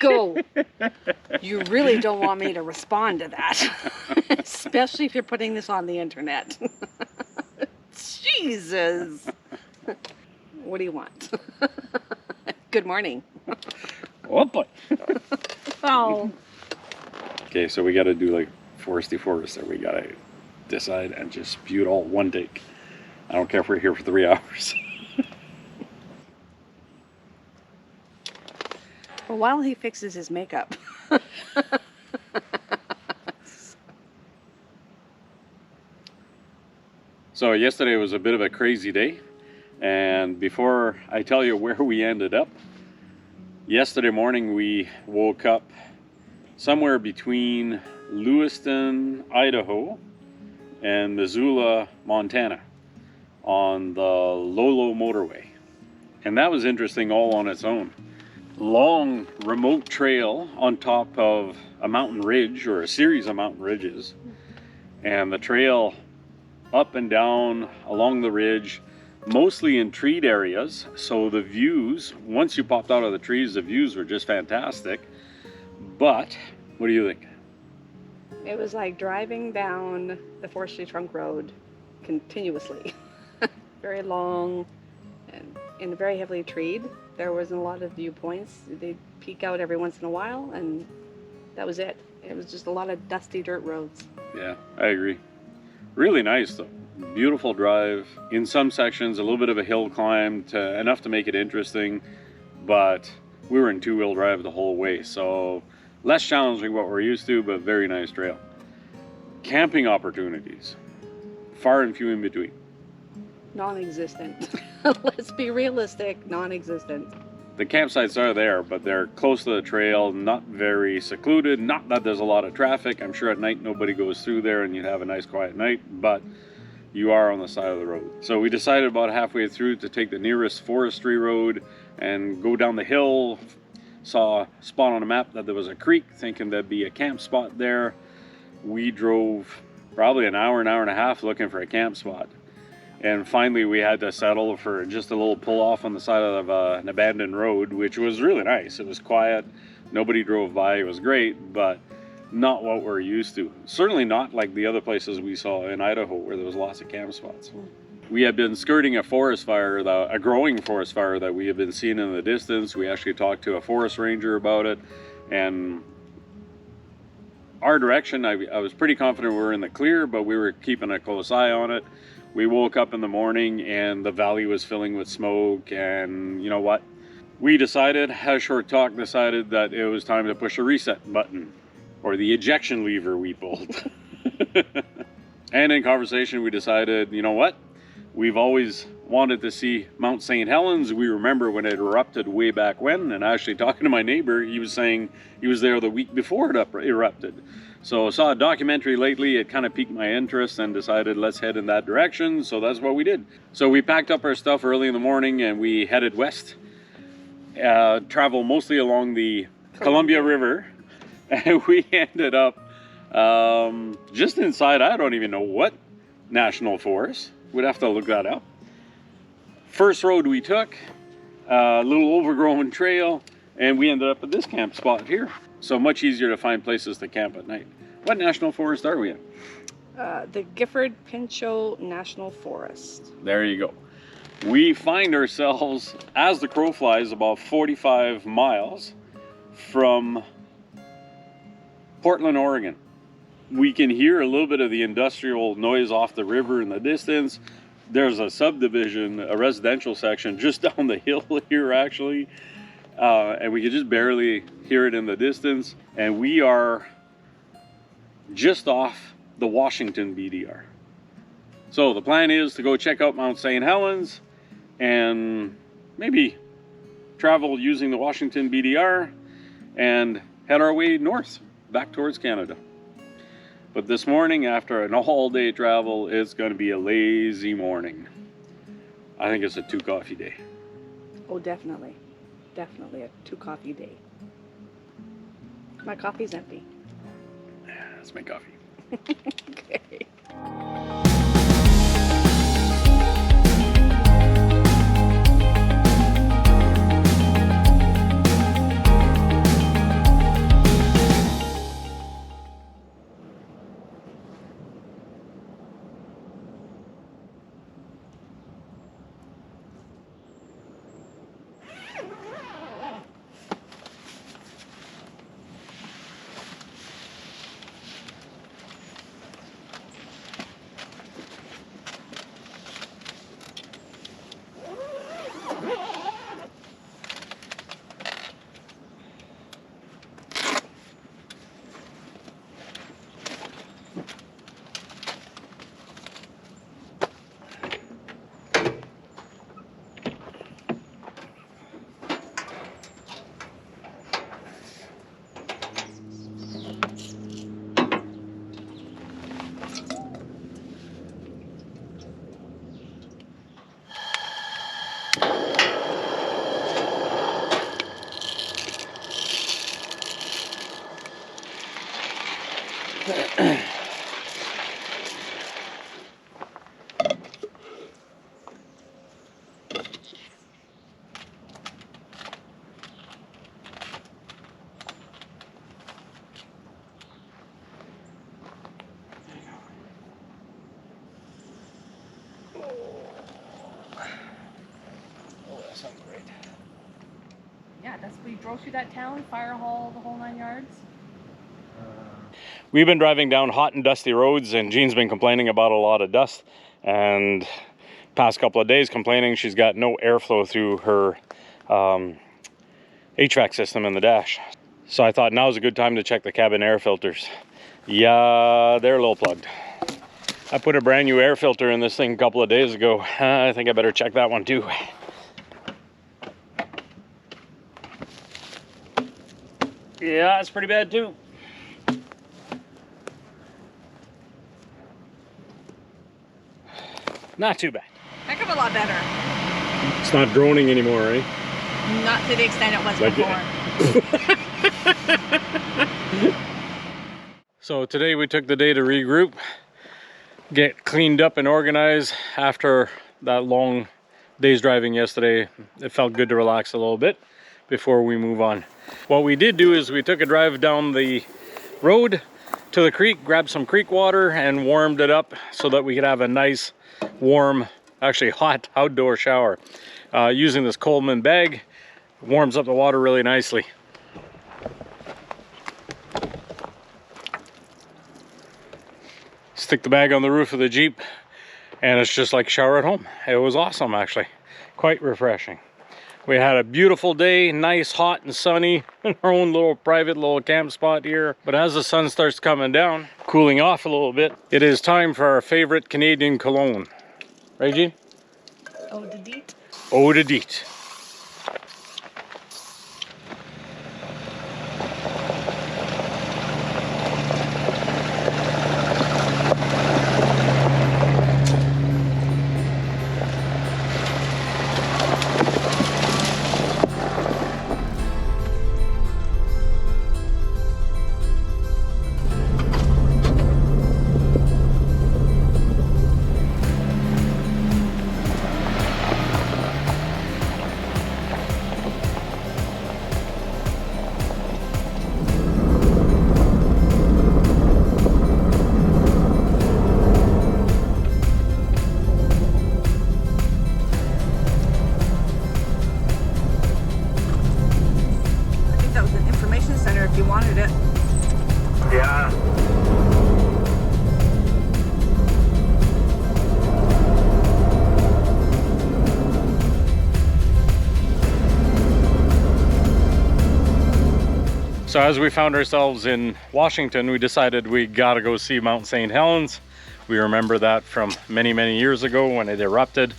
go. You really don't want me to respond to that, especially if you're putting this on the internet. Jesus. What do you want? Good morning. Oh boy. Oh. Okay, so we got to do like foresty forest there. We got to decide and just spew it all one take. I don't care if we're here for 3 hours. Well, while he fixes his makeup. So yesterday was a bit of a crazy day, and before I tell you where we ended up, yesterday morning we woke up somewhere between Lewiston, Idaho and Missoula, Montana on the Lolo motorway. And that was interesting all on its own. Long remote trail on top of a mountain ridge, or a series of mountain ridges, and the trail up and down along the ridge, mostly in treed areas. So the views, once you popped out of the trees, the views were just fantastic. But what do you think? It was like driving down the Forestry Trunk Road continuously. Very long and very heavily treed. There wasn't a lot of viewpoints. They'd peek out every once in a while, and that was it. It was just a lot of dusty dirt roads. Yeah, I agree. Really nice though. Beautiful drive. In some sections, a little bit of a hill climb, enough to make it interesting, but we were in two-wheel drive the whole way, so less challenging what we're used to, but very nice trail. Camping opportunities, far and few in between. Non-existent. Let's be realistic, non-existent. The campsites are there, but they're close to the trail, not very secluded. Not that there's a lot of traffic. I'm sure at night nobody goes through there and you'd have a nice quiet night, but you are on the side of the road. So we decided about halfway through to take the nearest forestry road and go down the hill. Saw a spot on a map that there was a creek, thinking there'd be a camp spot there. We drove probably an hour and a half looking for a camp spot. And finally we had to settle for just a little pull off on the side of an abandoned road, which was really nice. It was quiet, nobody drove by, it was great, but not what we're used to. Certainly not like the other places we saw in Idaho where there was lots of camp spots. We had been skirting a forest fire, a growing forest fire that we had been seeing in the distance. We actually talked to a forest ranger about it, and our direction, I was pretty confident we were in the clear, but we were keeping a close eye on it. We woke up in the morning and the valley was filling with smoke, and you know what? We decided, had a short talk, decided that it was time to push a reset button, or the ejection lever we pulled. And in conversation we decided, you know what? We've always wanted to see Mount St. Helens. We remember when it erupted way back when, and actually talking to my neighbor, he was saying he was there the week before it erupted. So I saw a documentary lately, it kind of piqued my interest and decided let's head in that direction, so that's what we did. So we packed up our stuff early in the morning and we headed west, traveled mostly along the Columbia River, and we ended up just inside, I don't even know what national forest. We'd have to look that up. First road we took, a little overgrown trail, and we ended up at this camp spot here. So much easier to find places to camp at night. What national forest are we in? The Gifford-Pinchot National Forest. There you go. We find ourselves, as the crow flies, about 45 miles from Portland, Oregon. We can hear a little bit of the industrial noise off the river in the distance. There's a subdivision, a residential section just down the hill here actually. And we can just barely hear it in the distance. And we are just off the Washington BDR. So the plan is to go check out Mount St. Helens and maybe travel using the Washington BDR and head our way north, back towards Canada. But this morning, after an all-day travel, it's going to be a lazy morning. I think it's a 2-coffee day. Oh, definitely. Definitely a 2-coffee day. My coffee's empty. That's my coffee. Okay. great. Yeah, we drove through that town, fire hall, the whole 9 yards. We've been driving down hot and dusty roads, and Jean's been complaining about a lot of dust, and past couple of days complaining she's got no airflow through her HVAC system in the dash. So I thought now's a good time to check the cabin air filters. Yeah, they're a little plugged. I put a brand new air filter in this thing a couple of days ago. I think I better check that one too. Yeah, it's pretty bad too. Not too bad. Heck of a lot better. It's not droning anymore, right? Not to the extent it was before. So today we took the day to regroup, get cleaned up and organized after that long day's driving yesterday. It felt good to relax a little bit before we move on. What we did do is we took a drive down the road to the creek, grabbed some creek water and warmed it up so that we could have a nice warm, actually hot outdoor shower. Using this Coleman bag, warms up the water really nicely. Stick the bag on the roof of the Jeep and it's just like a shower at home. It was awesome, actually. Quite refreshing. We had a beautiful day, nice, hot and sunny in our own little private little camp spot here. But as the sun starts coming down, cooling off a little bit, it is time for our favorite Canadian cologne. Right, Jean? Eau de Deet. Eau de Deet. If you wanted it. Yeah. So as we found ourselves in Washington, we decided we gotta go see Mount St. Helens. We remember that from many, many years ago when it erupted.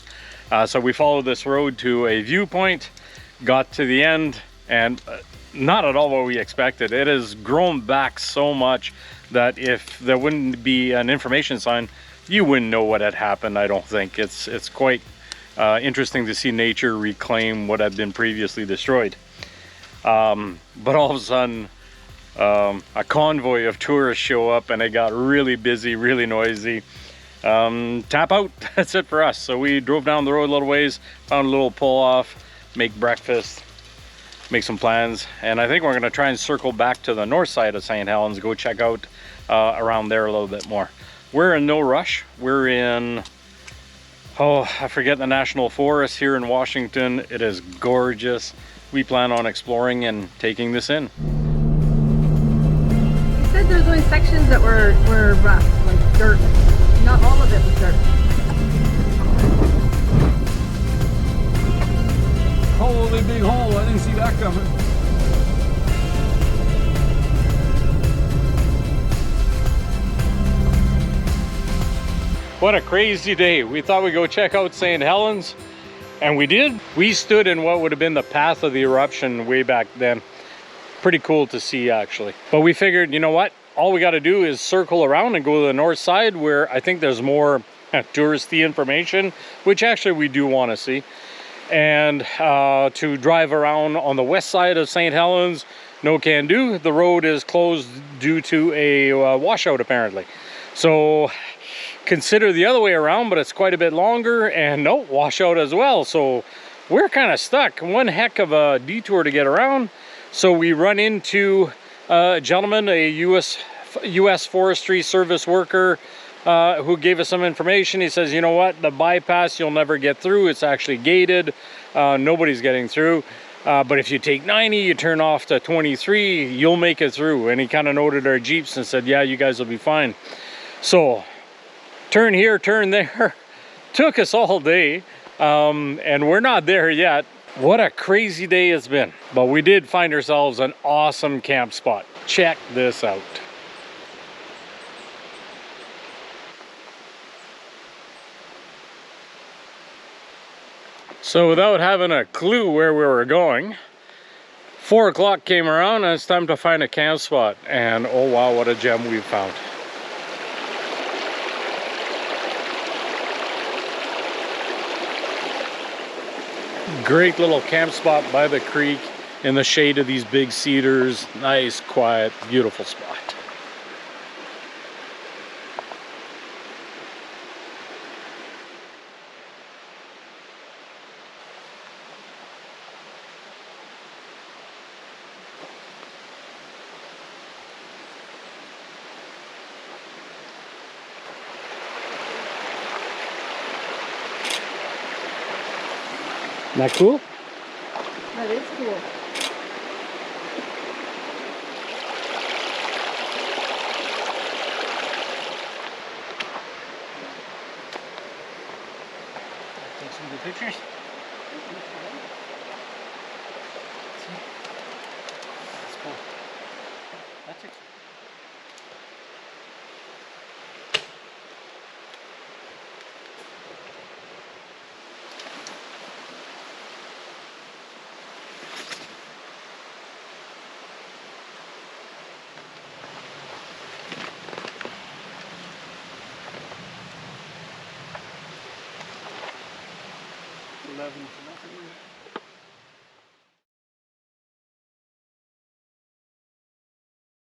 So we followed this road to a viewpoint, got to the end, and not at all what we expected. It has grown back so much that if there wouldn't be an information sign, you wouldn't know what had happened, I don't think. It's quite interesting to see nature reclaim what had been previously destroyed. But all of a sudden, a convoy of tourists show up and it got really busy, really noisy. Tap out, that's it for us. So we drove down the road a little ways, found a little pull off, make breakfast, make some plans, and I think we're going to try and circle back to the north side of St. Helens, go check out around there a little bit more. We're in no rush. We're in, oh, I forget the national forest here in Washington. It is gorgeous. We plan on exploring and taking this in. You said there's only sections that were rough, like dirt. Not all of it was dirt. Holy big hole, I didn't see that coming. What a crazy day. We thought we'd go check out St. Helens, and we did. We stood in what would have been the path of the eruption way back then. Pretty cool to see, actually. But we figured, you know what? All we got to do is circle around and go to the north side where I think there's more touristy information, which actually we do want to see. And to drive around on the west side of St. Helens, no can do. The road is closed due to a washout, apparently. So consider the other way around, but it's quite a bit longer, and no, washout as well. So we're kind of stuck. One heck of a detour to get around. So we run into a gentleman, a U.S. Forestry Service worker, who gave us some information. He says, you know what, the bypass you'll never get through, it's actually gated. nobody's getting through. But if you take 90, you turn off to 23, you'll make it through. And he kind of noted our Jeeps and said, yeah, you guys will be fine. So turn here, turn there. Took us all day, and we're not there yet. What a crazy day it's been. But we did find ourselves an awesome camp spot. Check this out. So without having a clue where we were going, 4 o'clock came around and it's time to find a camp spot. And oh wow, what a gem we found. Great little camp spot by the creek in the shade of these big cedars. Nice, quiet, beautiful spot. Not cool? That is cool. Take some good pictures. That's cool. That's it.